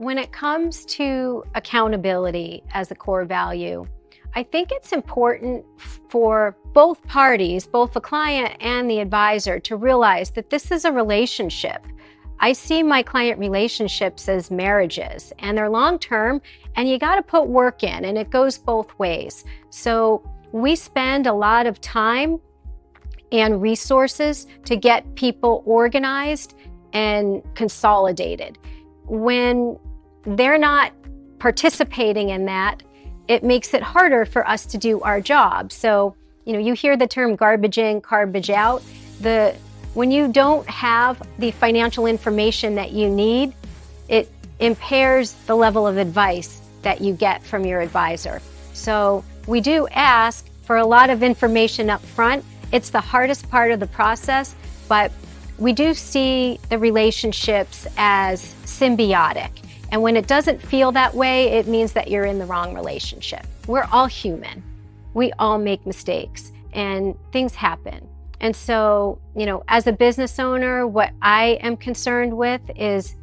When it comes to accountability as a core value, I think it's important for both parties, both the client and the advisor, to realize that this is a relationship. I see my client relationships as marriages, and they're long-term, and you got to put work in, and it goes both ways. So we spend a lot of time and resources to get people organized and consolidated. When they're not participating in that, it makes it harder for us to do our job. So, you hear the term garbage in, garbage out. When you don't have the financial information that you need, it impairs the level of advice that you get from your advisor. So we do ask for a lot of information up front. It's the hardest part of the process, but we do see the relationships as symbiotic. And when it doesn't feel that way, it means that you're in the wrong relationship. We're all human. We all make mistakes and things happen. And so, as a business owner, what I am concerned with is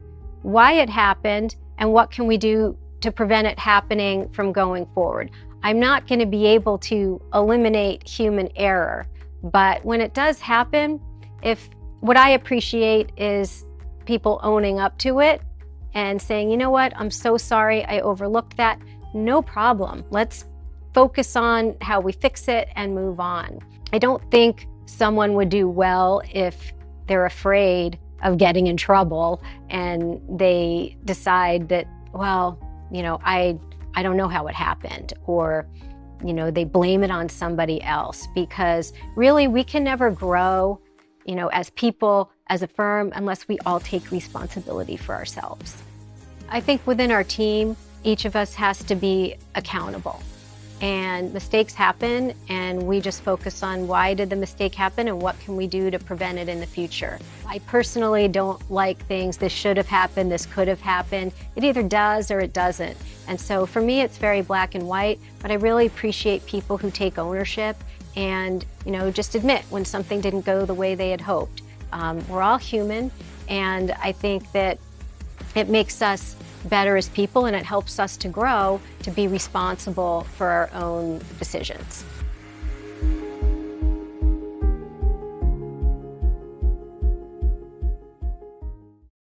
why it happened and what can we do to prevent it happening from going forward. I'm not going to be able to eliminate human error, but when it does happen, what I appreciate is people owning up to it and saying, you know what, I'm so sorry, I overlooked that. No problem. Let's focus on how we fix it and move on. I don't think someone would do well if they're afraid of getting in trouble and they decide that, well, I don't know how it happened, or, they blame it on somebody else, because really we can never grow, as people, as a firm, unless we all take responsibility for ourselves. I think within our team, each of us has to be accountable. And mistakes happen, and we just focus on why did the mistake happen and what can we do to prevent it in the future. I personally don't like things, this should have happened, this could have happened. It either does or it doesn't. And so for me, it's very black and white, but I really appreciate people who take ownership and just admit when something didn't go the way they had hoped. We're all human, and I think that it makes us better as people, and it helps us to grow, to be responsible for our own decisions.